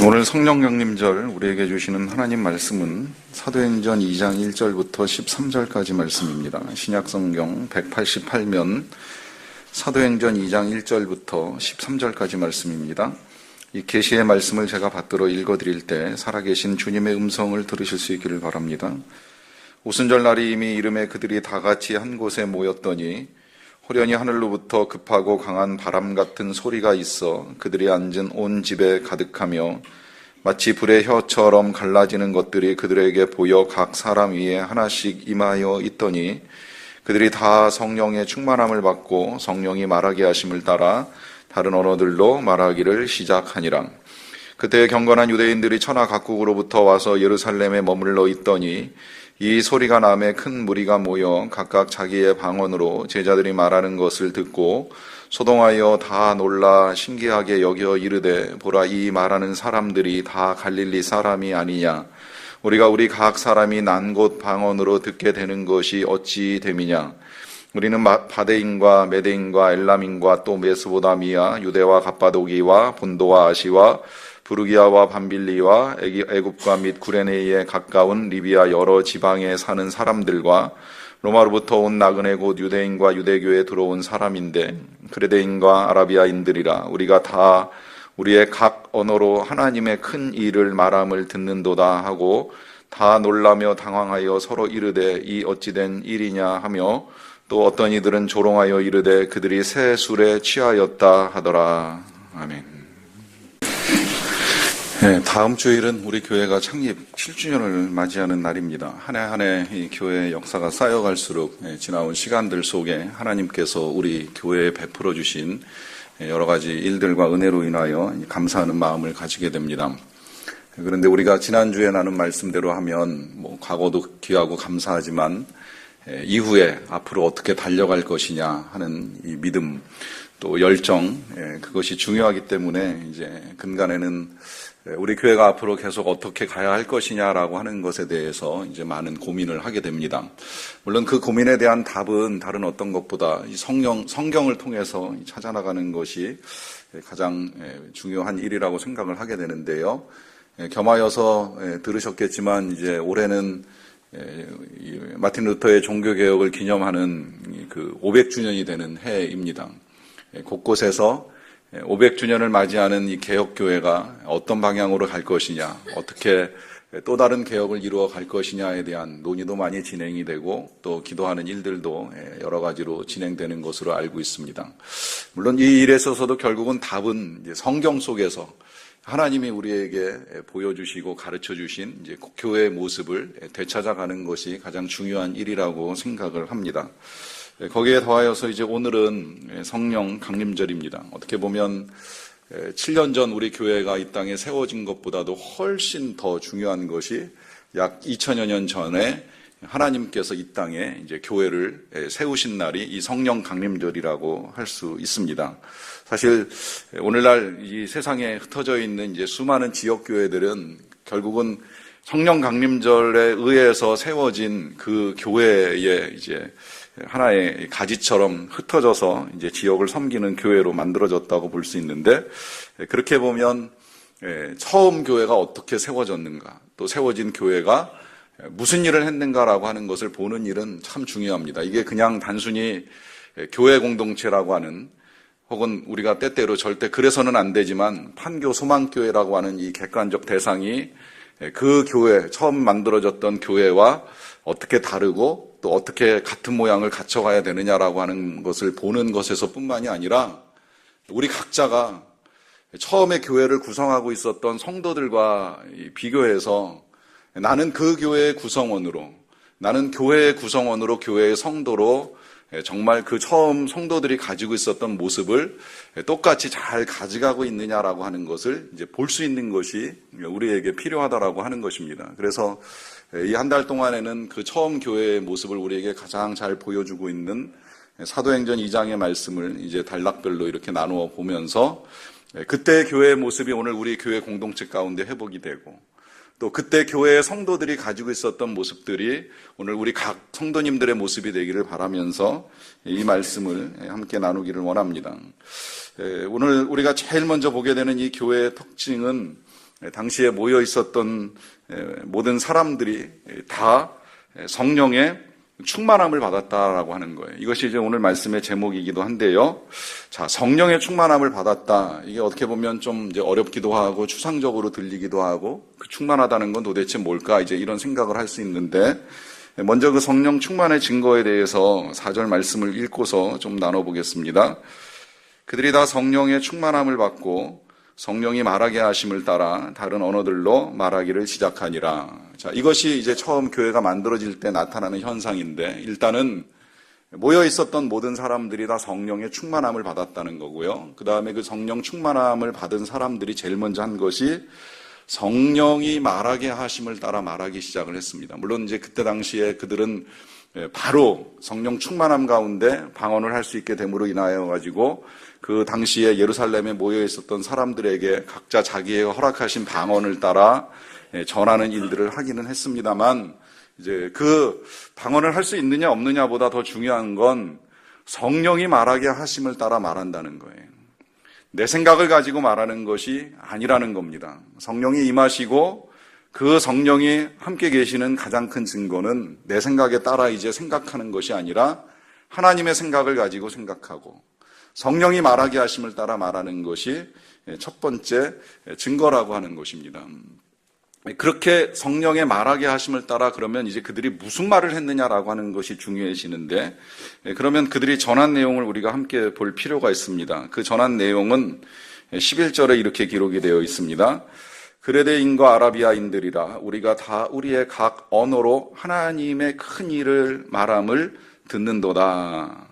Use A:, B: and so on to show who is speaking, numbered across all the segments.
A: 오늘 성령 강림절 우리에게 주시는 하나님 말씀은 사도행전 2장 1절부터 13절까지 말씀입니다. 신약성경 188면 사도행전 2장 1절부터 13절까지 말씀입니다. 이 계시의 말씀을 제가 받들어 읽어드릴 때 살아계신 주님의 음성을 들으실 수 있기를 바랍니다. 오순절 날이 이미 이름에 그들이 다 같이 한 곳에 모였더니 호련히 하늘로부터 급하고 강한 바람 같은 소리가 있어 그들이 앉은 온 집에 가득하며 마치 불의 혀처럼 갈라지는 것들이 그들에게 보여 각 사람 위에 하나씩 임하여 있더니 그들이 다 성령의 충만함을 받고 성령이 말하게 하심을 따라 다른 언어들로 말하기를 시작하니라. 그때 경건한 유대인들이 천하 각국으로부터 와서 예루살렘에 머물러 있더니 이 소리가 남에 큰 무리가 모여 각각 자기의 방언으로 제자들이 말하는 것을 듣고 소동하여 다 놀라 신기하게 여겨 이르되 보라, 이 말하는 사람들이 다 갈릴리 사람이 아니냐? 우리가 우리 각 사람이 난 곳 방언으로 듣게 되는 것이 어찌 됨이냐? 우리는 바데인과 메데인과 엘람인과 또 메소포타미아, 유대와 갑바도기와 본도와 아시와 부르기아와 밤빌리와 애굽과 및 구레네에 가까운 리비아 여러 지방에 사는 사람들과 로마로부터 온 나그네 곧 유대인과 유대교에 들어온 사람인데 그레데인과 아라비아인들이라. 우리가 다 우리의 각 언어로 하나님의 큰 일을 말함을 듣는도다 하고 다 놀라며 당황하여 서로 이르되 이 어찌된 일이냐 하며 또 어떤 이들은 조롱하여 이르되 그들이 새 술에 취하였다 하더라. 아멘. 네, 다음 주일은 우리 교회가 창립 7주년을 맞이하는 날입니다. 한 해 한 해 이 교회의 역사가 쌓여갈수록 지나온 시간들 속에 하나님께서 우리 교회에 베풀어 주신 여러 가지 일들과 은혜로 인하여 감사하는 마음을 가지게 됩니다. 그런데 우리가 지난주에 나눈 말씀대로 하면 과거도 귀하고 감사하지만 이후에 앞으로 어떻게 달려갈 것이냐 하는 이 믿음 또 열정, 그것이 중요하기 때문에 이제 근간에는 우리 교회가 앞으로 계속 어떻게 가야 할 것이냐라고 하는 것에 대해서 이제 많은 고민을 하게 됩니다. 물론 그 고민에 대한 답은 다른 어떤 것보다 이 성경을 통해서 찾아나가는 것이 가장 중요한 일이라고 생각을 하게 되는데요. 겸하여서 들으셨겠지만 이제 올해는 마틴 루터의 종교개혁을 기념하는 그 500주년이 되는 해입니다. 곳곳에서 500주년을 맞이하는 이 개혁교회가 어떤 방향으로 갈 것이냐, 어떻게 또 다른 개혁을 이루어 갈 것이냐에 대한 논의도 많이 진행이 되고 또 기도하는 일들도 여러 가지로 진행되는 것으로 알고 있습니다. 물론 이 일에 있어서도 결국은 답은 이제 성경 속에서 하나님이 우리에게 보여주시고 가르쳐주신 이제 교회의 모습을 되찾아가는 것이 가장 중요한 일이라고 생각을 합니다. 거기에 더하여서 이제 오늘은 성령 강림절입니다. 어떻게 보면 7년 전 우리 교회가 이 땅에 세워진 것보다도 훨씬 더 중요한 것이 약 2000여 년 전에 하나님께서 이 땅에 이제 교회를 세우신 날이 이 성령 강림절이라고 할 수 있습니다. 사실 오늘날 이 세상에 흩어져 있는 이제 수많은 지역 교회들은 결국은 성령 강림절에 의해서 세워진 그 교회의 이제 하나의 가지처럼 흩어져서 이제 지역을 섬기는 교회로 만들어졌다고 볼 수 있는데, 그렇게 보면 처음 교회가 어떻게 세워졌는가, 또 세워진 교회가 무슨 일을 했는가라고 하는 것을 보는 일은 참 중요합니다. 이게 그냥 단순히 교회 공동체라고 하는, 혹은 우리가 때때로 절대 그래서는 안 되지만 판교 소망교회라고 하는 이 객관적 대상이 그 교회, 처음 만들어졌던 교회와 어떻게 다르고 또 어떻게 같은 모양을 갖춰가야 되느냐라고 하는 것을 보는 것에서 뿐만이 아니라 우리 각자가 처음에 교회를 구성하고 있었던 성도들과 비교해서 나는 그 교회의 구성원으로, 나는 교회의 구성원으로, 교회의 성도로 정말 그 처음 성도들이 가지고 있었던 모습을 똑같이 잘 가져가고 있느냐라고 하는 것을 이제 볼 수 있는 것이 우리에게 필요하다라고 하는 것입니다. 그래서 이 한 달 동안에는 그 처음 교회의 모습을 우리에게 가장 잘 보여주고 있는 사도행전 2장의 말씀을 이제 단락별로 이렇게 나누어 보면서 그때 교회의 모습이 오늘 우리 교회 공동체 가운데 회복이 되고 또 그때 교회의 성도들이 가지고 있었던 모습들이 오늘 우리 각 성도님들의 모습이 되기를 바라면서 이 말씀을 함께 나누기를 원합니다. 오늘 우리가 제일 먼저 보게 되는 이 교회의 특징은 당시에 모여 있었던 모든 사람들이 다 성령의 충만함을 받았다라고 하는 거예요. 이것이 이제 오늘 말씀의 제목이기도 한데요. 자, 성령의 충만함을 받았다. 이게 어떻게 보면 좀 이제 어렵기도 하고 추상적으로 들리기도 하고 그 충만하다는 건 도대체 뭘까? 이제 이런 생각을 할 수 있는데 먼저 그 성령 충만의 증거에 대해서 4절 말씀을 읽고서 좀 나눠보겠습니다. 그들이 다 성령의 충만함을 받고 성령이 말하게 하심을 따라 다른 언어들로 말하기를 시작하니라. 자, 이것이 이제 처음 교회가 만들어질 때 나타나는 현상인데 일단은 모여 있었던 모든 사람들이 다 성령의 충만함을 받았다는 거고요. 그 다음에 그 성령 충만함을 받은 사람들이 제일 먼저 한 것이 성령이 말하게 하심을 따라 말하기 시작을 했습니다. 물론 이제 그때 당시에 그들은 바로 성령 충만함 가운데 방언을 할 수 있게 됨으로 인하여 가지고 그 당시에 예루살렘에 모여 있었던 사람들에게 각자 자기의 허락하신 방언을 따라 전하는 일들을 하기는 했습니다만 이제 그 방언을 할 수 있느냐 없느냐보다 더 중요한 건 성령이 말하게 하심을 따라 말한다는 거예요. 내 생각을 가지고 말하는 것이 아니라는 겁니다. 성령이 임하시고 그 성령이 함께 계시는 가장 큰 증거는 내 생각에 따라 이제 생각하는 것이 아니라 하나님의 생각을 가지고 생각하고 성령이 말하게 하심을 따라 말하는 것이 첫 번째 증거라고 하는 것입니다. 그렇게 성령의 말하게 하심을 따라 그러면 이제 그들이 무슨 말을 했느냐라고 하는 것이 중요해지는데 그러면 그들이 전한 내용을 우리가 함께 볼 필요가 있습니다. 그 전한 내용은 11절에 이렇게 기록이 되어 있습니다. 그레데인과 아라비아인들이라 우리가 다 우리의 각 언어로 하나님의 큰 일을 말함을 듣는도다.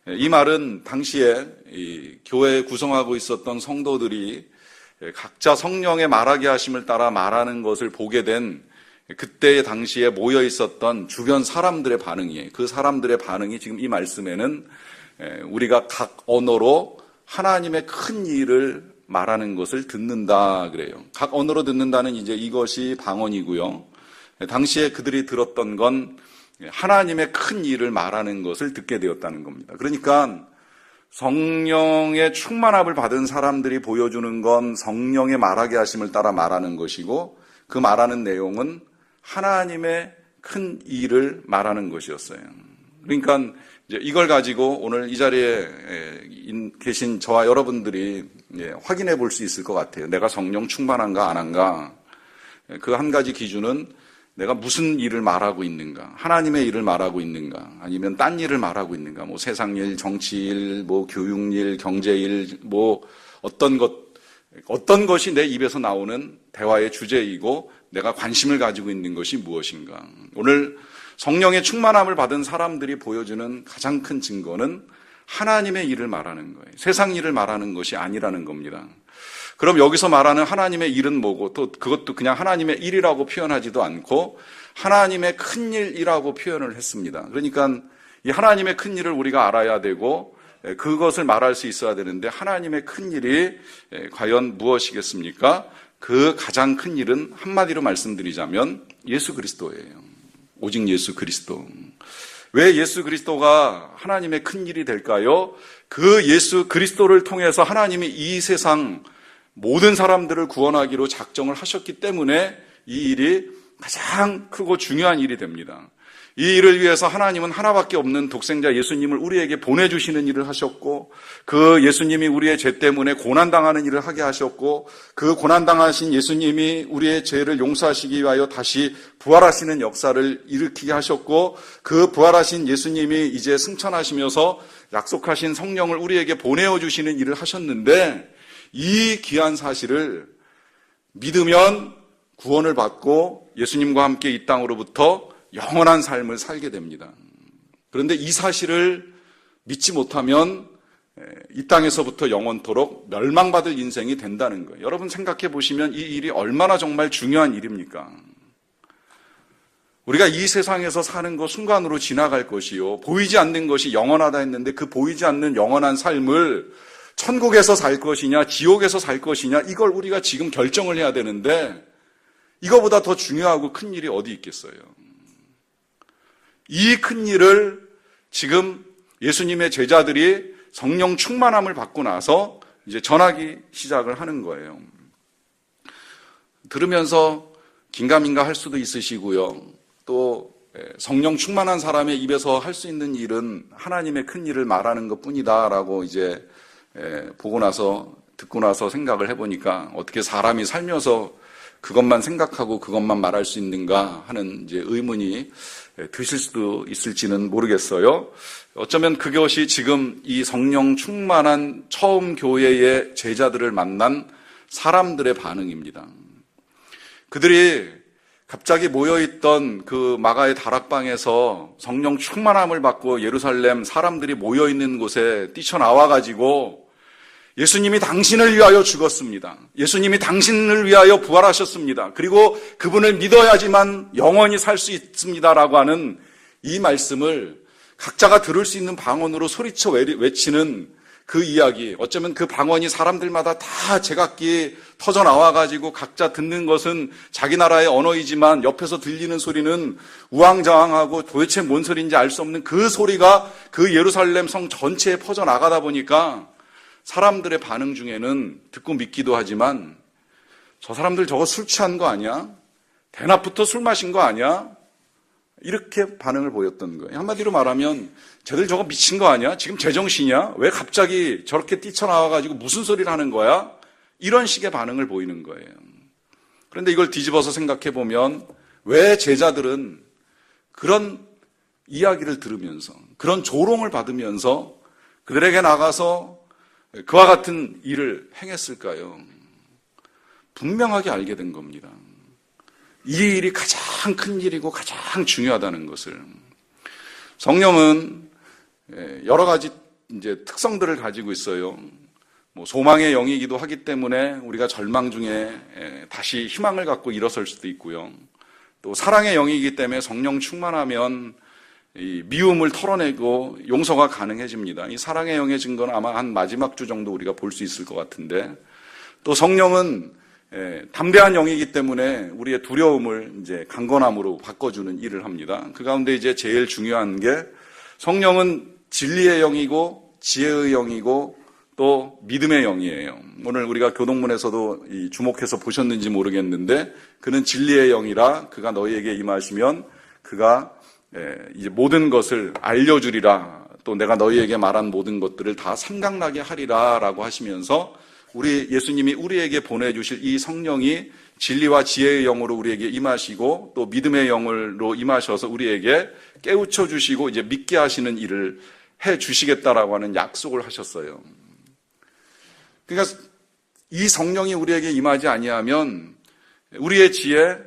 A: 이 말은 당시에 이 교회에 구성하고 있었던 성도들이 각자 성령의 말하게 하심을 따라 말하는 것을 보게 된 그때 당시에 모여 있었던 주변 사람들의 반응이에요. 그 사람들의 반응이 지금 이 말씀에는 우리가 각 언어로 하나님의 큰 일을 말하는 것을 듣는다 그래요. 각 언어로 듣는다는 이제 이것이 방언이고요. 당시에 그들이 들었던 건 하나님의 큰 일을 말하는 것을 듣게 되었다는 겁니다. 그러니까 성령의 충만함을 받은 사람들이 보여주는 건 성령의 말하게 하심을 따라 말하는 것이고 그 말하는 내용은 하나님의 큰 일을 말하는 것이었어요. 그러니까 이제 이걸 가지고 오늘 이 자리에 계신 저와 여러분들이 확인해 볼 수 있을 것 같아요. 내가 성령 충만한가 안 한가. 그 한 가지 기준은 내가 무슨 일을 말하고 있는가, 하나님의 일을 말하고 있는가, 아니면 딴 일을 말하고 있는가, 뭐 세상 일, 정치 일, 뭐 교육 일, 경제 일, 뭐 어떤 것이 내 입에서 나오는 대화의 주제이고 내가 관심을 가지고 있는 것이 무엇인가. 오늘 성령의 충만함을 받은 사람들이 보여주는 가장 큰 증거는 하나님의 일을 말하는 거예요. 세상 일을 말하는 것이 아니라는 겁니다. 그럼 여기서 말하는 하나님의 일은 뭐고 또 그것도 그냥 하나님의 일이라고 표현하지도 않고 하나님의 큰 일이라고 표현을 했습니다. 그러니까 이 하나님의 큰 일을 우리가 알아야 되고 그것을 말할 수 있어야 되는데 하나님의 큰 일이 과연 무엇이겠습니까? 그 가장 큰 일은 한마디로 말씀드리자면 예수 그리스도예요. 오직 예수 그리스도. 왜 예수 그리스도가 하나님의 큰 일이 될까요? 그 예수 그리스도를 통해서 하나님이 이 세상 모든 사람들을 구원하기로 작정을 하셨기 때문에 이 일이 가장 크고 중요한 일이 됩니다. 이 일을 위해서 하나님은 하나밖에 없는 독생자 예수님을 우리에게 보내주시는 일을 하셨고 그 예수님이 우리의 죄 때문에 고난당하는 일을 하게 하셨고 그 고난당하신 예수님이 우리의 죄를 용서하시기 위하여 다시 부활하시는 역사를 일으키게 하셨고 그 부활하신 예수님이 이제 승천하시면서 약속하신 성령을 우리에게 보내주시는 일을 하셨는데 이 귀한 사실을 믿으면 구원을 받고 예수님과 함께 이 땅으로부터 영원한 삶을 살게 됩니다. 그런데 이 사실을 믿지 못하면 이 땅에서부터 영원토록 멸망받을 인생이 된다는 거예요. 여러분 생각해 보시면 이 일이 얼마나 정말 중요한 일입니까? 우리가 이 세상에서 사는 것 순간으로 지나갈 것이요. 보이지 않는 것이 영원하다 했는데 그 보이지 않는 영원한 삶을 천국에서 살 것이냐 지옥에서 살 것이냐 이걸 우리가 지금 결정을 해야 되는데 이거보다 더 중요하고 큰 일이 어디 있겠어요. 이 큰 일을 지금 예수님의 제자들이 성령 충만함을 받고 나서 이제 전하기 시작을 하는 거예요. 들으면서 긴가민가 할 수도 있으시고요. 또 성령 충만한 사람의 입에서 할 수 있는 일은 하나님의 큰 일을 말하는 것뿐이다라고 이제 보고 나서 듣고 나서 생각을 해보니까 어떻게 사람이 살면서 그것만 생각하고 그것만 말할 수 있는가 하는 이제 의문이 드실 수도 있을지는 모르겠어요. 어쩌면 그것이 지금 이 성령 충만한 처음 교회의 제자들을 만난 사람들의 반응입니다. 그들이 갑자기 모여있던 그 마가의 다락방에서 성령 충만함을 받고 예루살렘 사람들이 모여있는 곳에 뛰쳐나와가지고 예수님이 당신을 위하여 죽었습니다. 예수님이 당신을 위하여 부활하셨습니다. 그리고 그분을 믿어야지만 영원히 살 수 있습니다라고 하는 이 말씀을 각자가 들을 수 있는 방언으로 소리쳐 외치는 그 이야기, 어쩌면 그 방언이 사람들마다 다 제각기 터져 나와가지고 각자 듣는 것은 자기 나라의 언어이지만 옆에서 들리는 소리는 우왕좌왕하고 도대체 뭔 소리인지 알 수 없는 그 소리가 그 예루살렘 성 전체에 퍼져 나가다 보니까 사람들의 반응 중에는 듣고 믿기도 하지만 저 사람들 저거 술 취한 거 아니야? 대낮부터 술 마신 거 아니야? 이렇게 반응을 보였던 거예요. 한마디로 말하면 쟤들 저거 미친 거 아니야? 지금 제정신이야? 왜 갑자기 저렇게 뛰쳐나와가지고 무슨 소리를 하는 거야? 이런 식의 반응을 보이는 거예요. 그런데 이걸 뒤집어서 생각해 보면 왜 제자들은 그런 이야기를 들으면서 그런 조롱을 받으면서 그들에게 나가서 그와 같은 일을 행했을까요? 분명하게 알게 된 겁니다. 이 일이 가장 큰 일이고 가장 중요하다는 것을. 성령은 여러 가지 이제 특성들을 가지고 있어요. 소망의 영이기도 하기 때문에 우리가 절망 중에 다시 희망을 갖고 일어설 수도 있고요. 또 사랑의 영이기 때문에 성령 충만하면 이 미움을 털어내고 용서가 가능해집니다. 이 사랑의 영의 증거는 아마 한 마지막 주 정도 우리가 볼 수 있을 것 같은데, 또 성령은 담대한 영이기 때문에 우리의 두려움을 이제 강건함으로 바꿔주는 일을 합니다. 그 가운데 이제 제일 중요한 게 성령은 진리의 영이고 지혜의 영이고 또 믿음의 영이에요. 오늘 우리가 교동문에서도 주목해서 보셨는지 모르겠는데, 그는 진리의 영이라 그가 너희에게 임하시면 그가 이제 모든 것을 알려주리라, 또 내가 너희에게 말한 모든 것들을 다 생각나게 하리라 라고 하시면서 우리 예수님이 우리에게 보내주실 이 성령이 진리와 지혜의 영으로 우리에게 임하시고 또 믿음의 영으로 임하셔서 우리에게 깨우쳐 주시고 이제 믿게 하시는 일을 해 주시겠다라고 하는 약속을 하셨어요. 그러니까 이 성령이 우리에게 임하지 아니하면 우리의 지혜,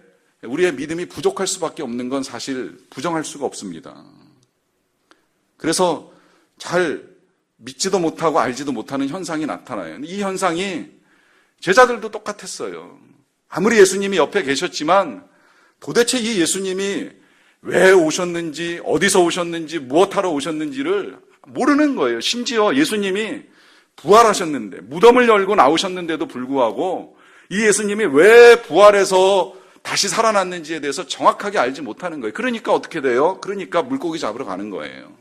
A: 우리의 믿음이 부족할 수밖에 없는 건 사실 부정할 수가 없습니다. 그래서 잘 믿지도 못하고 알지도 못하는 현상이 나타나요. 이 현상이 제자들도 똑같았어요. 아무리 예수님이 옆에 계셨지만 도대체 이 예수님이 왜 오셨는지, 어디서 오셨는지, 무엇하러 오셨는지를 모르는 거예요. 심지어 예수님이 부활하셨는데, 무덤을 열고 나오셨는데도 불구하고 이 예수님이 왜 부활해서 다시 살아났는지에 대해서 정확하게 알지 못하는 거예요. 그러니까 어떻게 돼요? 그러니까 물고기 잡으러 가는 거예요.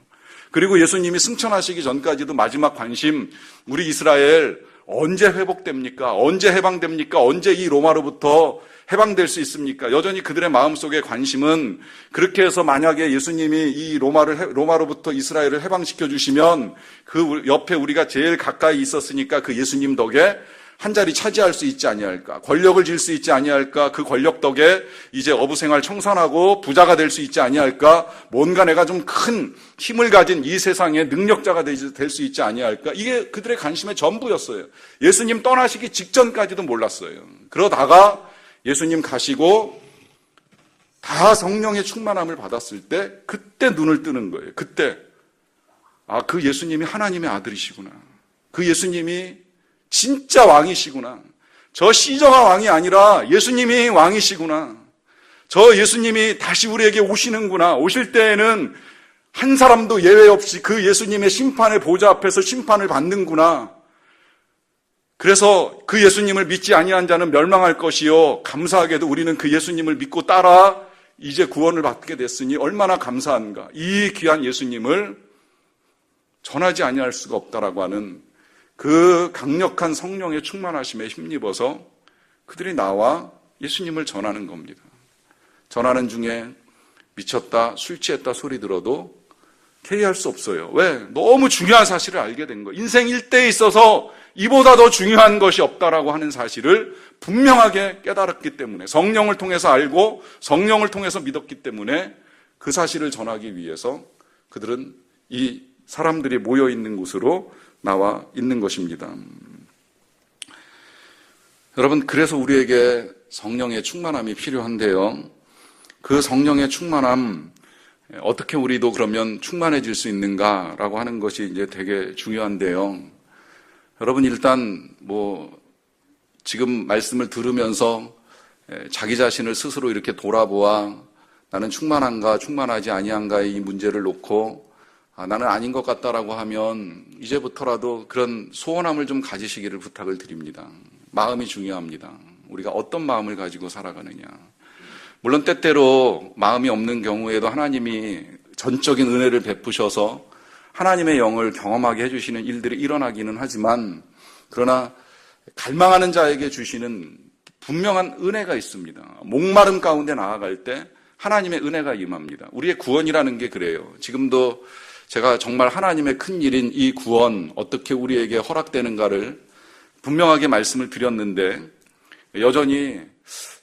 A: 그리고 예수님이 승천하시기 전까지도 마지막 관심, 우리 이스라엘 언제 회복됩니까? 언제 해방됩니까? 언제 이 로마로부터 해방될 수 있습니까? 여전히 그들의 마음속에 관심은 그렇게 해서 만약에 예수님이 이 로마로부터 이스라엘을 해방시켜 주시면 그 옆에 우리가 제일 가까이 있었으니까 그 예수님 덕에 한 자리 차지할 수 있지 아니할까? 권력을 질 수 있지 아니할까? 그 권력 덕에 이제 어부생활 청산하고 부자가 될 수 있지 아니할까? 뭔가 내가 좀 큰 힘을 가진 이 세상의 능력자가 될 수 있지 아니할까? 이게 그들의 관심의 전부였어요. 예수님 떠나시기 직전까지도 몰랐어요. 그러다가 예수님 가시고 다 성령의 충만함을 받았을 때 그때 눈을 뜨는 거예요. 그때 그 예수님이 하나님의 아들이시구나. 그 예수님이 진짜 왕이시구나. 저 시저가 왕이 아니라 예수님이 왕이시구나. 저 예수님이 다시 우리에게 오시는구나. 오실 때에는 한 사람도 예외 없이 그 예수님의 심판의 보좌 앞에서 심판을 받는구나. 그래서 그 예수님을 믿지 아니한 자는 멸망할 것이요, 감사하게도 우리는 그 예수님을 믿고 따라 이제 구원을 받게 됐으니 얼마나 감사한가. 이 귀한 예수님을 전하지 아니할 수가 없다라고 하는 그 강력한 성령의 충만하심에 힘입어서 그들이 나와 예수님을 전하는 겁니다. 전하는 중에 미쳤다, 술 취했다 소리 들어도 캐리할 수 없어요. 왜? 너무 중요한 사실을 알게 된 거예요. 인생 일대에 있어서 이보다 더 중요한 것이 없다라고 하는 사실을 분명하게 깨달았기 때문에, 성령을 통해서 알고 성령을 통해서 믿었기 때문에 그 사실을 전하기 위해서 그들은 이 사람들이 모여 있는 곳으로 나와 있는 것입니다. 여러분, 그래서 우리에게 성령의 충만함이 필요한데요. 그 성령의 충만함, 어떻게 우리도 그러면 충만해질 수 있는가라고 하는 것이 이제 되게 중요한데요. 여러분, 일단 지금 말씀을 들으면서 자기 자신을 스스로 이렇게 돌아보아 나는 충만한가 충만하지 아니한가의 이 문제를 놓고 나는 아닌 것 같다라고 하면 이제부터라도 그런 소원함을 좀 가지시기를 부탁을 드립니다. 마음이 중요합니다. 우리가 어떤 마음을 가지고 살아가느냐. 물론 때때로 마음이 없는 경우에도 하나님이 전적인 은혜를 베푸셔서 하나님의 영을 경험하게 해주시는 일들이 일어나기는 하지만, 그러나 갈망하는 자에게 주시는 분명한 은혜가 있습니다. 목마름 가운데 나아갈 때 하나님의 은혜가 임합니다. 우리의 구원이라는 게 그래요. 지금도 제가 정말 하나님의 큰 일인 이 구원, 어떻게 우리에게 허락되는가를 분명하게 말씀을 드렸는데, 여전히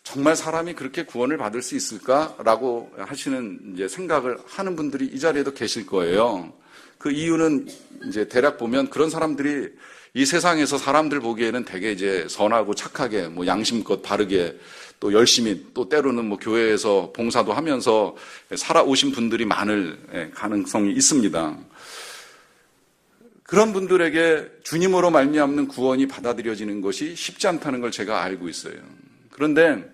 A: 정말 사람이 그렇게 구원을 받을 수 있을까라고 하시는 이제 생각을 하는 분들이 이 자리에도 계실 거예요. 그 이유는 이제 대략 보면 그런 사람들이 이 세상에서 사람들 보기에는 되게 이제 선하고 착하게 양심껏 바르게 또 열심히 또 때로는 교회에서 봉사도 하면서 살아오신 분들이 많을 가능성이 있습니다. 그런 분들에게 주님으로 말미암는 구원이 받아들여지는 것이 쉽지 않다는 걸 제가 알고 있어요. 그런데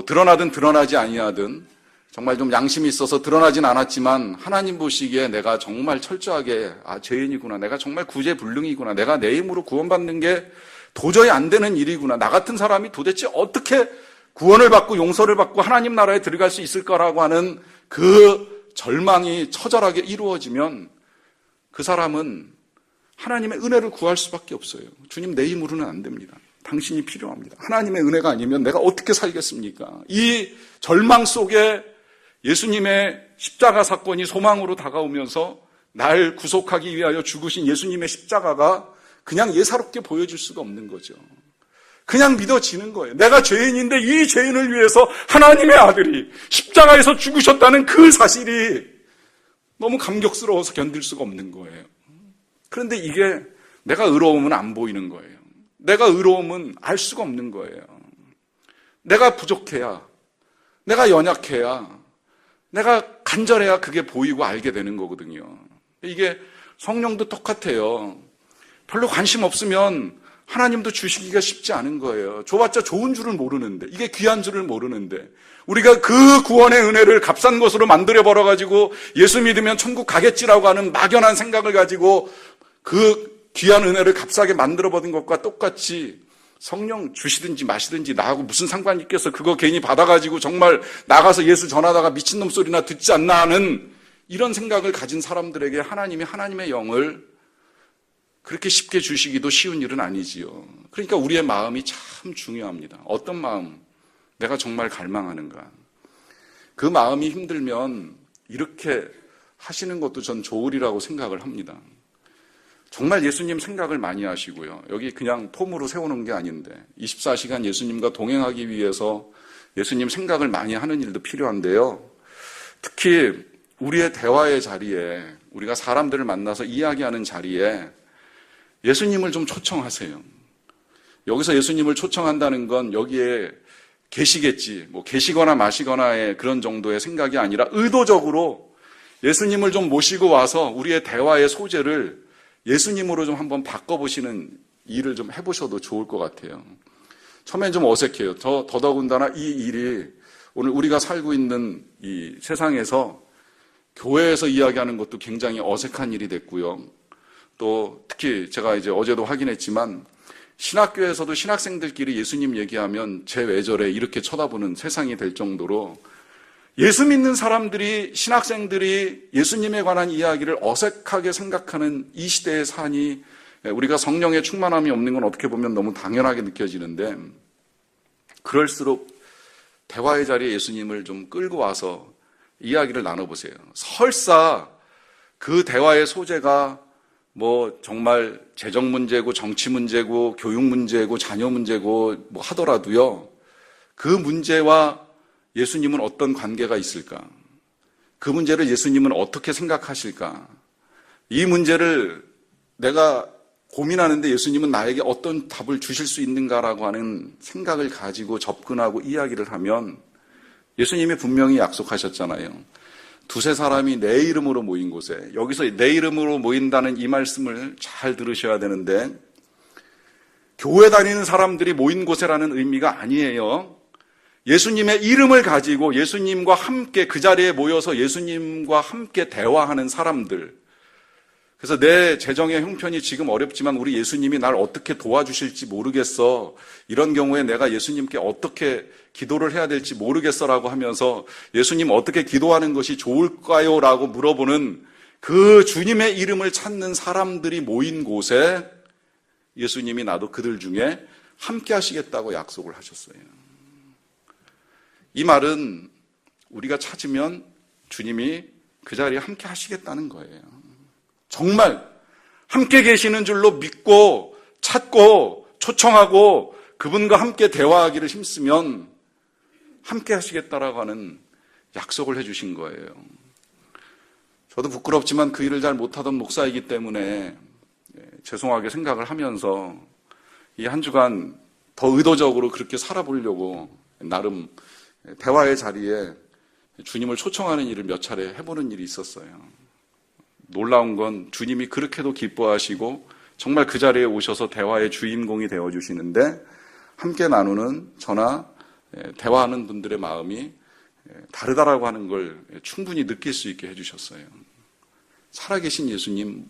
A: 드러나든 드러나지 아니하든 정말 좀 양심이 있어서 드러나진 않았지만 하나님 보시기에 내가 정말 철저하게 죄인이구나, 내가 정말 구제불능이구나, 내가 내 힘으로 구원받는 게 도저히 안 되는 일이구나, 나 같은 사람이 도대체 어떻게 구원을 받고 용서를 받고 하나님 나라에 들어갈 수 있을까라고 하는 그 절망이 처절하게 이루어지면 그 사람은 하나님의 은혜를 구할 수밖에 없어요. 주님, 내 힘으로는 안 됩니다. 당신이 필요합니다. 하나님의 은혜가 아니면 내가 어떻게 살겠습니까? 이 절망 속에 예수님의 십자가 사건이 소망으로 다가오면서 날 구속하기 위하여 죽으신 예수님의 십자가가 그냥 예사롭게 보여질 수가 없는 거죠. 그냥 믿어지는 거예요. 내가 죄인인데 이 죄인을 위해서 하나님의 아들이 십자가에서 죽으셨다는 그 사실이 너무 감격스러워서 견딜 수가 없는 거예요. 그런데 이게 내가 의로우면 안 보이는 거예요. 내가 의로우면 알 수가 없는 거예요. 내가 부족해야, 내가 연약해야, 내가 간절해야 그게 보이고 알게 되는 거거든요. 이게 성령도 똑같아요. 별로 관심 없으면 하나님도 주시기가 쉽지 않은 거예요. 줘봤자 좋은 줄을 모르는데, 이게 귀한 줄을 모르는데, 우리가 그 구원의 은혜를 값싼 것으로 만들어버려가지고 예수 믿으면 천국 가겠지라고 하는 막연한 생각을 가지고 그 귀한 은혜를 값싸게 만들어버린 것과 똑같이 성령 주시든지 마시든지 나하고 무슨 상관이 있겠어. 그거 괜히 받아가지고 정말 나가서 예수 전하다가 미친놈 소리나 듣지 않나 하는 이런 생각을 가진 사람들에게 하나님이 하나님의 영을 그렇게 쉽게 주시기도 쉬운 일은 아니지요. 그러니까 우리의 마음이 참 중요합니다. 어떤 마음, 내가 정말 갈망하는가. 그 마음이 힘들면 이렇게 하시는 것도 전 좋으리라고 생각을 합니다. 정말 예수님 생각을 많이 하시고요. 여기 그냥 폼으로 세우는 게 아닌데 24시간 예수님과 동행하기 위해서 예수님 생각을 많이 하는 일도 필요한데요. 특히 우리의 대화의 자리에, 우리가 사람들을 만나서 이야기하는 자리에 예수님을 좀 초청하세요. 여기서 예수님을 초청한다는 건 여기에 계시겠지, 계시거나 마시거나의 그런 정도의 생각이 아니라 의도적으로 예수님을 좀 모시고 와서 우리의 대화의 소재를 예수님으로 좀 한번 바꿔보시는 일을 좀 해보셔도 좋을 것 같아요. 처음엔 좀 어색해요. 더더군다나 이 일이 오늘 우리가 살고 있는 이 세상에서 교회에서 이야기하는 것도 굉장히 어색한 일이 됐고요. 또 특히 제가 이제 어제도 확인했지만 신학교에서도 신학생들끼리 예수님 얘기하면 쟤 왜 저래 이렇게 쳐다보는 세상이 될 정도로 예수 믿는 사람들이, 신학생들이 예수님에 관한 이야기를 어색하게 생각하는 이 시대의 산이, 우리가 성령의 충만함이 없는 건 어떻게 보면 너무 당연하게 느껴지는데 그럴수록 대화의 자리에 예수님을 좀 끌고 와서 이야기를 나눠보세요. 설사 그 대화의 소재가 뭐 정말 재정 문제고 정치 문제고 교육 문제고 자녀 문제고 뭐 하더라도요, 그 문제와 예수님은 어떤 관계가 있을까? 그 문제를 예수님은 어떻게 생각하실까? 이 문제를 내가 고민하는데 예수님은 나에게 어떤 답을 주실 수 있는가라고 하는 생각을 가지고 접근하고 이야기를 하면, 예수님이 분명히 약속하셨잖아요. 두세 사람이 내 이름으로 모인 곳에, 여기서 내 이름으로 모인다는 이 말씀을 잘 들으셔야 되는데, 교회 다니는 사람들이 모인 곳이라는 의미가 아니에요. 예수님의 이름을 가지고 예수님과 함께 그 자리에 모여서 예수님과 함께 대화하는 사람들. 그래서 내 재정의 형편이 지금 어렵지만 우리 예수님이 날 어떻게 도와주실지 모르겠어. 이런 경우에 내가 예수님께 어떻게 기도를 해야 될지 모르겠어라고 하면서 예수님 어떻게 기도하는 것이 좋을까요? 라고 물어보는 그 주님의 이름을 찾는 사람들이 모인 곳에 예수님이 나도 그들 중에 함께 하시겠다고 약속을 하셨어요. 이 말은 우리가 찾으면 주님이 그 자리에 함께 하시겠다는 거예요. 정말 함께 계시는 줄로 믿고 찾고 초청하고 그분과 함께 대화하기를 힘쓰면 함께 하시겠다라고 하는 약속을 해주신 거예요. 저도 부끄럽지만 그 일을 잘 못하던 목사이기 때문에 죄송하게 생각을 하면서 이 한 주간 더 의도적으로 그렇게 살아보려고 나름 대화의 자리에 주님을 초청하는 일을 몇 차례 해보는 일이 있었어요. 놀라운 건 주님이 그렇게도 기뻐하시고 정말 그 자리에 오셔서 대화의 주인공이 되어주시는데, 함께 나누는 저나 대화하는 분들의 마음이 다르다라고 하는 걸 충분히 느낄 수 있게 해주셨어요. 살아계신 예수님,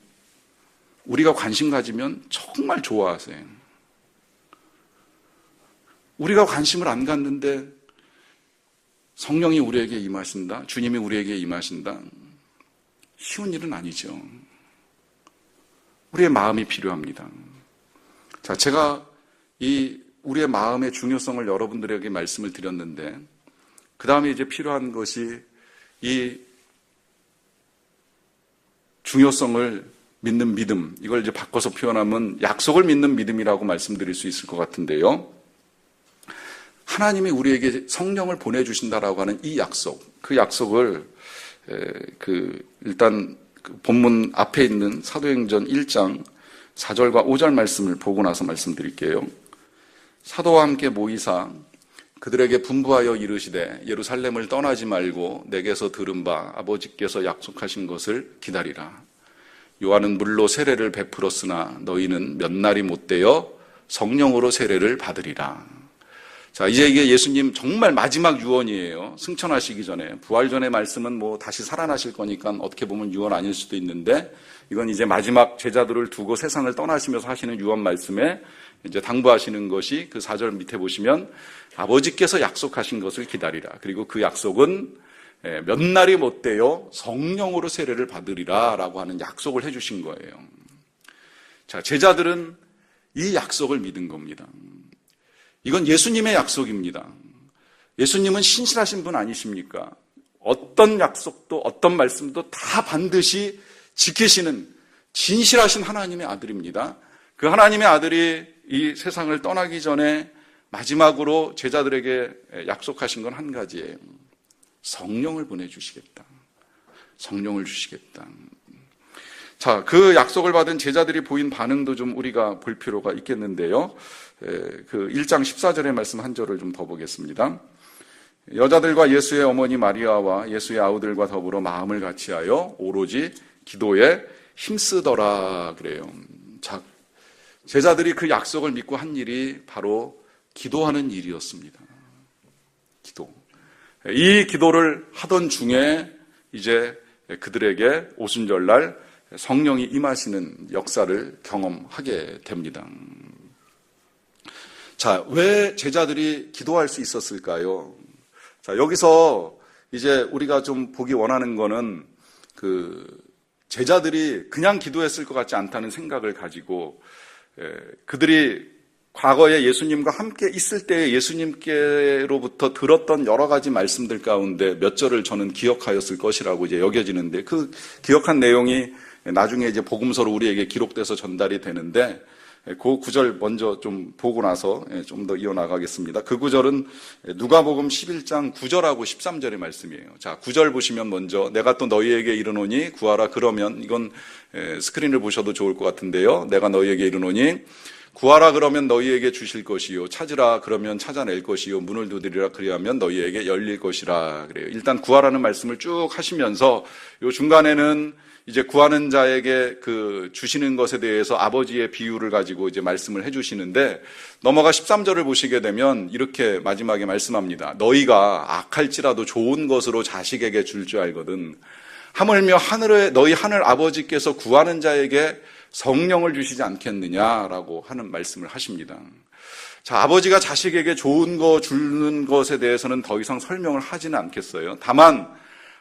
A: 우리가 관심 가지면 정말 좋아하세요. 우리가 관심을 안 갖는데 성령이 우리에게 임하신다, 주님이 우리에게 임하신다, 쉬운 일은 아니죠. 우리의 마음이 필요합니다. 자, 제가 이 우리의 마음의 중요성을 여러분들에게 말씀을 드렸는데, 그 다음에 이제 필요한 것이 이 중요성을 믿는 믿음, 이걸 이제 바꿔서 표현하면 약속을 믿는 믿음이라고 말씀드릴 수 있을 것 같은데요. 하나님이 우리에게 성령을 보내주신다라고 하는 이 약속, 그 약속을 일단 본문 앞에 있는 사도행전 1장 4절과 5절 말씀을 보고 나서 말씀드릴게요. 사도와 함께 모이사 그들에게 분부하여 이르시되 예루살렘을 떠나지 말고 내게서 들은 바 아버지께서 약속하신 것을 기다리라. 요한은 물로 세례를 베풀었으나 너희는 몇 날이 못되어 성령으로 세례를 받으리라. 자, 이제 이게 예수님 정말 마지막 유언이에요. 승천하시기 전에. 부활 전의 말씀은 뭐 다시 살아나실 거니까 어떻게 보면 유언 아닐 수도 있는데, 이건 이제 마지막 제자들을 두고 세상을 떠나시면서 하시는 유언 말씀에 이제 당부하시는 것이 그 4절 밑에 보시면 아버지께서 약속하신 것을 기다리라. 그리고 그 약속은 몇 날이 못되어 성령으로 세례를 받으리라 라고 하는 약속을 해주신 거예요. 자, 제자들은 이 약속을 믿은 겁니다. 이건 예수님의 약속입니다. 예수님은 신실하신 분 아니십니까? 어떤 약속도 어떤 말씀도 다 반드시 지키시는 진실하신 하나님의 아들입니다. 그 하나님의 아들이 이 세상을 떠나기 전에 마지막으로 제자들에게 약속하신 건 한 가지예요. 성령을 보내주시겠다. 성령을 주시겠다. 자, 그 약속을 받은 제자들이 보인 반응도 좀 우리가 볼 필요가 있겠는데요. 그 1장 14절의 말씀 한 절을 좀 더 보겠습니다. 여자들과 예수의 어머니 마리아와 예수의 아우들과 더불어 마음을 같이하여 오로지 기도에 힘쓰더라 그래요. 자, 제자들이 그 약속을 믿고 한 일이 바로 기도하는 일이었습니다. 기도. 이 기도를 하던 중에 이제 그들에게 오순절날 성령이 임하시는 역사를 경험하게 됩니다. 자, 왜 제자들이 기도할 수 있었을까요? 자, 여기서 이제 우리가 좀 보기 원하는 거는 제자들이 그냥 기도했을 것 같지 않다는 생각을 가지고 그들이 과거에 예수님과 함께 있을 때 예수님께로부터 들었던 여러 가지 말씀들 가운데 몇 절을 저는 기억하였을 것이라고 이제 여겨지는데, 그 기억한 내용이 나중에 이제 복음서로 우리에게 기록돼서 전달이 되는데, 그 구절 먼저 좀 보고 나서 좀 더 이어나가겠습니다. 그 구절은 누가복음 11장 9절하고 13절의 말씀이에요. 자, 9절 보시면 먼저 내가 또 너희에게 이르노니 구하라. 그러면, 이건 스크린을 보셔도 좋을 것 같은데요. 내가 너희에게 이르노니 구하라 그러면 너희에게 주실 것이요, 찾으라 그러면 찾아낼 것이요, 문을 두드리라 그리하면 너희에게 열릴 것이라 그래요. 일단 구하라는 말씀을 쭉 하시면서 요 중간에는 이제 구하는 자에게 그 주시는 것에 대해서 아버지의 비유를 가지고 이제 말씀을 해주시는데, 넘어가 13절을 보시게 되면 이렇게 마지막에 말씀합니다. 너희가 악할지라도 좋은 것으로 자식에게 줄 줄 알거든 하물며 너희 하늘 아버지께서 구하는 자에게 성령을 주시지 않겠느냐라고 하는 말씀을 하십니다. 자, 아버지가 자식에게 좋은 거 주는 것에 대해서는 더 이상 설명을 하지는 않겠어요. 다만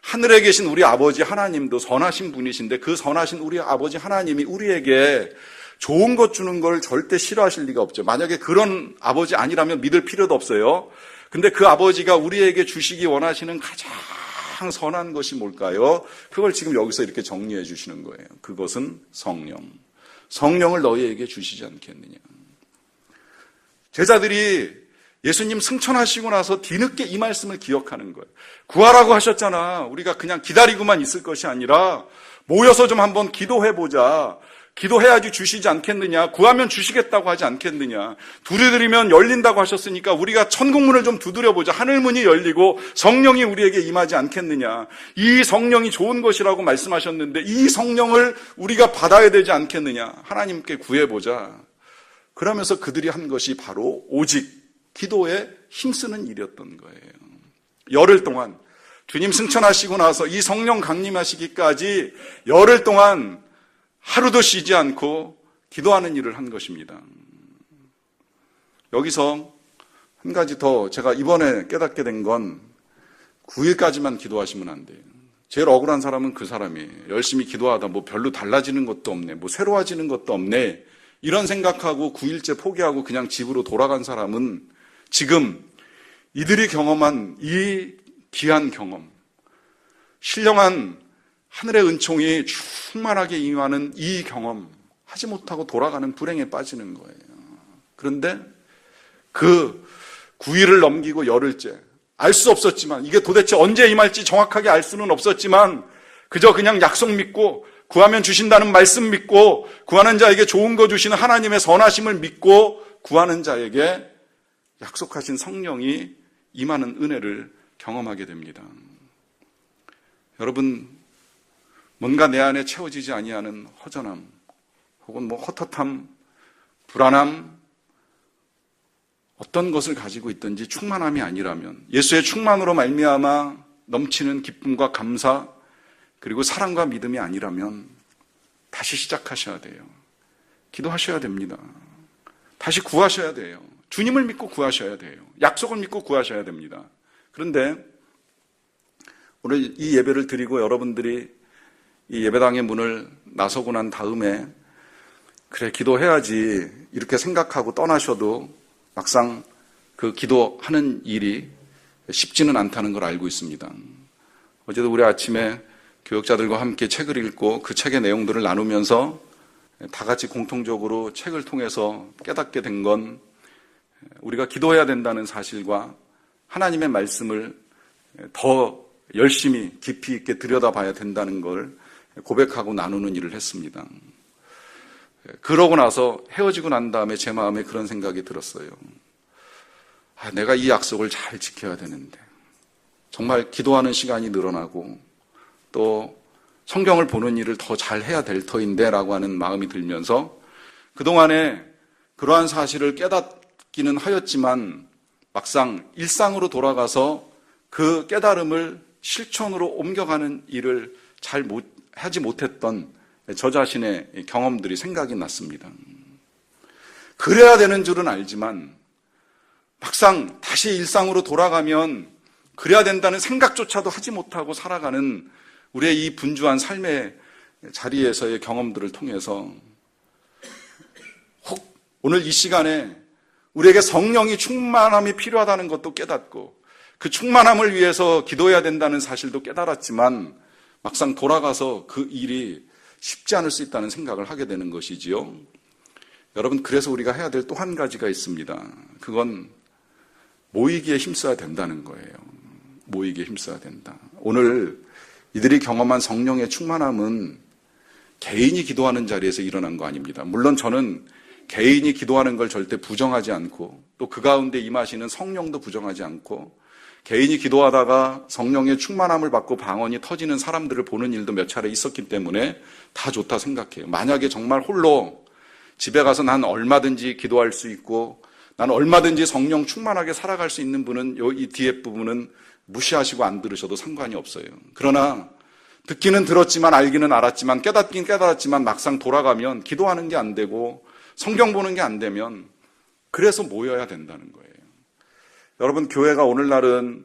A: 하늘에 계신 우리 아버지 하나님도 선하신 분이신데, 그 선하신 우리 아버지 하나님이 우리에게 좋은 것 주는 걸 절대 싫어하실 리가 없죠. 만약에 그런 아버지 아니라면 믿을 필요도 없어요. 근데 그 아버지가 우리에게 주시기 원하시는 가장 선한 것이 뭘까요? 그걸 지금 여기서 이렇게 정리해 주시는 거예요. 그것은 성령. 성령을 너희에게 주시지 않겠느냐. 제자들이 예수님 승천하시고 나서 뒤늦게 이 말씀을 기억하는 거예요. 구하라고 하셨잖아. 우리가 그냥 기다리고만 있을 것이 아니라 모여서 좀 한번 기도해보자. 기도해야지 주시지 않겠느냐. 구하면 주시겠다고 하지 않겠느냐. 두드리면 열린다고 하셨으니까 우리가 천국문을 좀 두드려보자. 하늘문이 열리고 성령이 우리에게 임하지 않겠느냐. 이 성령이 좋은 것이라고 말씀하셨는데 이 성령을 우리가 받아야 되지 않겠느냐. 하나님께 구해보자. 그러면서 그들이 한 것이 바로 오직 기도에 힘쓰는 일이었던 거예요. 열흘 동안 주님 승천하시고 나서 이 성령 강림하시기까지 열흘 동안 하루도 쉬지 않고 기도하는 일을 한 것입니다. 여기서 한 가지 더 제가 이번에 깨닫게 된 건 9일까지만 기도하시면 안 돼요. 제일 억울한 사람은 그 사람이에요. 열심히 기도하다 뭐 별로 달라지는 것도 없네, 뭐 새로워지는 것도 없네, 이런 생각하고 9일째 포기하고 그냥 집으로 돌아간 사람은 지금 이들이 경험한 이 귀한 경험, 신령한 하늘의 은총이 충만하게 임하는 이 경험 하지 못하고 돌아가는 불행에 빠지는 거예요. 그런데 그 9일을 넘기고 열흘째, 알 수 없었지만, 이게 도대체 언제 임할지 정확하게 알 수는 없었지만 그저 그냥 약속 믿고, 구하면 주신다는 말씀 믿고, 구하는 자에게 좋은 거 주시는 하나님의 선하심을 믿고 구하는 자에게 약속하신 성령이 임하는 은혜를 경험하게 됩니다. 여러분, 뭔가 내 안에 채워지지 아니하는 허전함, 혹은 헛헛함, 불안함, 어떤 것을 가지고 있든지 충만함이 아니라면, 예수의 충만으로 말미암아 넘치는 기쁨과 감사, 그리고 사랑과 믿음이 아니라면 다시 시작하셔야 돼요. 기도하셔야 됩니다. 다시 구하셔야 돼요. 주님을 믿고 구하셔야 돼요. 약속을 믿고 구하셔야 됩니다. 그런데 오늘 이 예배를 드리고 여러분들이 이 예배당의 문을 나서고 난 다음에 그래 기도해야지 이렇게 생각하고 떠나셔도 막상 그 기도하는 일이 쉽지는 않다는 걸 알고 있습니다. 어제도 우리 아침에 교역자들과 함께 책을 읽고 그 책의 내용들을 나누면서 다 같이 공통적으로 책을 통해서 깨닫게 된 건 우리가 기도해야 된다는 사실과 하나님의 말씀을 더 열심히 깊이 있게 들여다봐야 된다는 걸 고백하고 나누는 일을 했습니다. 그러고 나서 헤어지고 난 다음에 제 마음에 그런 생각이 들었어요. 내가 이 약속을 잘 지켜야 되는데, 정말 기도하는 시간이 늘어나고 또 성경을 보는 일을 더 잘 해야 될 터인데 라고 하는 마음이 들면서 그동안에 그러한 사실을 깨닫기는 하였지만 막상 일상으로 돌아가서 그 깨달음을 실천으로 옮겨가는 일을 잘 하지 못했던 저 자신의 경험들이 생각이 났습니다. 그래야 되는 줄은 알지만 막상 다시 일상으로 돌아가면 그래야 된다는 생각조차도 하지 못하고 살아가는 우리의 이 분주한 삶의 자리에서의 경험들을 통해서 혹 오늘 이 시간에 우리에게 성령이 충만함이 필요하다는 것도 깨닫고 그 충만함을 위해서 기도해야 된다는 사실도 깨달았지만 막상 돌아가서 그 일이 쉽지 않을 수 있다는 생각을 하게 되는 것이지요. 여러분, 그래서 우리가 해야 될 또 한 가지가 있습니다. 그건 모이기에 힘써야 된다는 거예요. 모이기에 힘써야 된다. 오늘 이들이 경험한 성령의 충만함은 개인이 기도하는 자리에서 일어난 거 아닙니다. 물론 저는 개인이 기도하는 걸 절대 부정하지 않고 또 그 가운데 임하시는 성령도 부정하지 않고 개인이 기도하다가 성령의 충만함을 받고 방언이 터지는 사람들을 보는 일도 몇 차례 있었기 때문에 다 좋다 생각해요. 만약에 정말 홀로 집에 가서 난 얼마든지 기도할 수 있고 난 얼마든지 성령 충만하게 살아갈 수 있는 분은 이 뒤에 부분은 무시하시고 안 들으셔도 상관이 없어요. 그러나 듣기는 들었지만 알기는 알았지만 깨닫긴 깨달았지만 막상 돌아가면 기도하는 게 안 되고 성경 보는 게 안 되면 그래서 모여야 된다는 거예요. 여러분, 교회가 오늘날은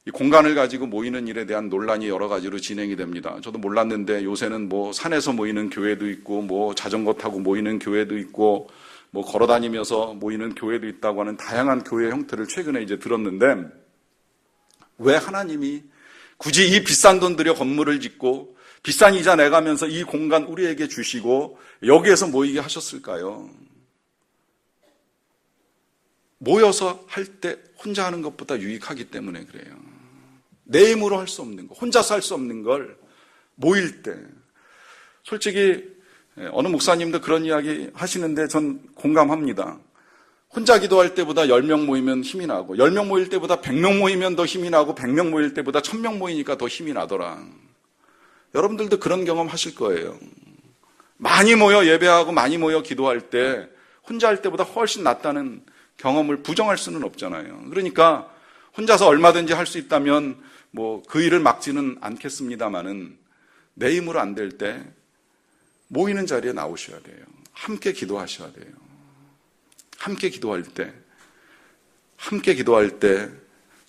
A: 이 공간을 가지고 모이는 일에 대한 논란이 여러 가지로 진행이 됩니다. 저도 몰랐는데 요새는 뭐 산에서 모이는 교회도 있고 뭐 자전거 타고 모이는 교회도 있고 뭐 걸어 다니면서 모이는 교회도 있다고 하는 다양한 교회 형태를 최근에 이제 들었는데 왜 하나님이 굳이 이 비싼 돈 들여 건물을 짓고 비싼 이자 내가면서 이 공간 우리에게 주시고 여기에서 모이게 하셨을까요? 모여서 할 때 혼자 하는 것보다 유익하기 때문에 그래요. 내 힘으로 할 수 없는 거, 혼자서 할 수 없는 걸 모일 때. 솔직히 어느 목사님도 그런 이야기 하시는데 전 공감합니다. 혼자 기도할 때보다 10명 모이면 힘이 나고 10명 모일 때보다 100명 모이면 더 힘이 나고 100명 모일 때보다 1000명 모이니까 더 힘이 나더라. 여러분들도 그런 경험 하실 거예요. 많이 모여 예배하고 많이 모여 기도할 때 혼자 할 때보다 훨씬 낫다는 경험을 부정할 수는 없잖아요. 그러니까 혼자서 얼마든지 할 수 있다면 뭐 그 일을 막지는 않겠습니다만은 내 힘으로 안 될 때 모이는 자리에 나오셔야 돼요. 함께 기도하셔야 돼요. 함께 기도할 때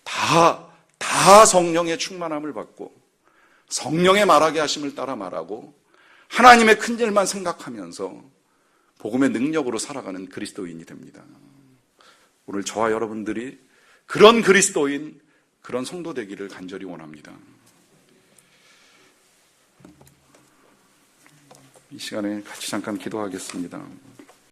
A: 다 성령의 충만함을 받고 성령의 말하게 하심을 따라 말하고 하나님의 큰 일만 생각하면서 복음의 능력으로 살아가는 그리스도인이 됩니다. 오늘 저와 여러분들이 그런 그리스도인, 그런 성도 되기를 간절히 원합니다. 이 시간에 같이 잠깐 기도하겠습니다.